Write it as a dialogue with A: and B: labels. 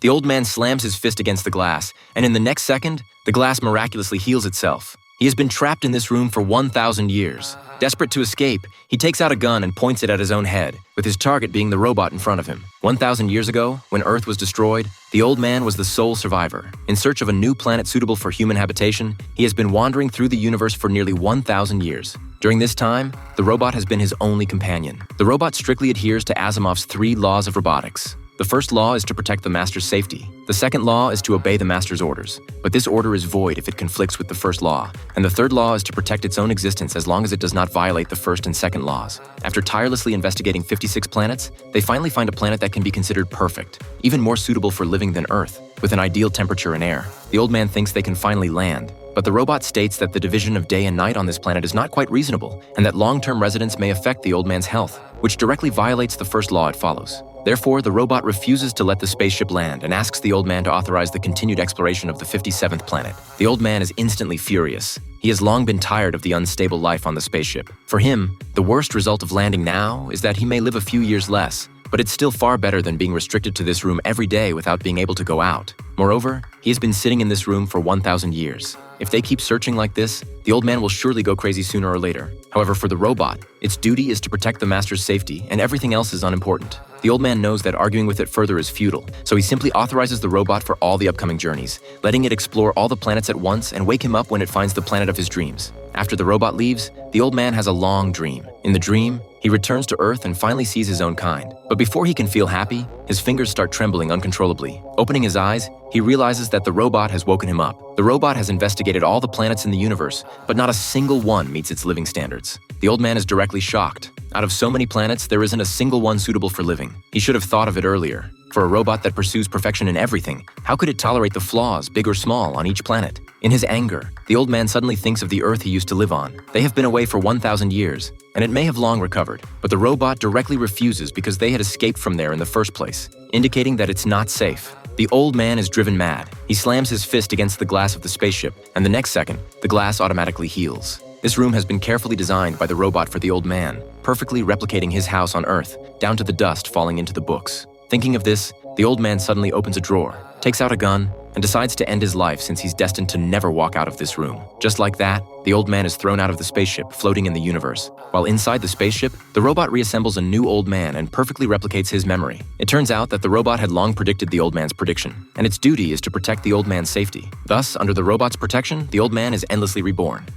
A: The old man slams his fist against the glass, and in the next second, the glass miraculously heals itself. He has been trapped in this room for 1,000 years. Desperate to escape, he takes out a gun and points it at his own head, with his target being the robot in front of him. 1,000 years ago, when Earth was destroyed, the old man was the sole survivor. In search of a new planet suitable for human habitation, he has been wandering through the universe for nearly 1,000 years. During this time, the robot has been his only companion. The robot strictly adheres to Asimov's 3 laws of robotics. The first law is to protect the master's safety. The second law is to obey the master's orders, but this order is void if it conflicts with the first law. And the third law is to protect its own existence as long as it does not violate the first and second laws. After tirelessly investigating 56 planets, they finally find a planet that can be considered perfect, even more suitable for living than Earth, with an ideal temperature and air. The old man thinks they can finally land, but the robot states that the division of day and night on this planet is not quite reasonable, and that long-term residence may affect the old man's health, which directly violates the first law it follows. Therefore, the robot refuses to let the spaceship land and asks the old man to authorize the continued exploration of the 57th planet. The old man is instantly furious. He has long been tired of the unstable life on the spaceship. For him, the worst result of landing now is that he may live a few years less, but it's still far better than being restricted to this room every day without being able to go out. Moreover, he has been sitting in this room for 1,000 years. If they keep searching like this, the old man will surely go crazy sooner or later. However, for the robot, its duty is to protect the master's safety, and everything else is unimportant. The old man knows that arguing with it further is futile, so he simply authorizes the robot for all the upcoming journeys, letting it explore all the planets at once and wake him up when it finds the planet of his dreams. After the robot leaves, the old man has a long dream. In the dream, he returns to Earth and finally sees his own kind. But before he can feel happy, his fingers start trembling uncontrollably. Opening his eyes, he realizes that the robot has woken him up. The robot has investigated all the planets in the universe, but not a single one meets its living standards. The old man is directly shocked. Out of so many planets, there isn't a single one suitable for living. He should have thought of it earlier. For a robot that pursues perfection in everything, how could it tolerate the flaws, big or small, on each planet? In his anger, the old man suddenly thinks of the Earth he used to live on. They have been away for 1,000 years, and it may have long recovered, but the robot directly refuses because they had escaped from there in the first place, indicating that it's not safe. The old man is driven mad. He slams his fist against the glass of the spaceship, and the next second, the glass automatically heals. This room has been carefully designed by the robot for the old man, perfectly replicating his house on Earth, down to the dust falling into the books. Thinking of this, the old man suddenly opens a drawer, takes out a gun, and decides to end his life since he's destined to never walk out of this room. Just like that, the old man is thrown out of the spaceship, floating in the universe. While inside the spaceship, the robot reassembles a new old man and perfectly replicates his memory. It turns out that the robot had long predicted the old man's prediction, and its duty is to protect the old man's safety. Thus, under the robot's protection, the old man is endlessly reborn.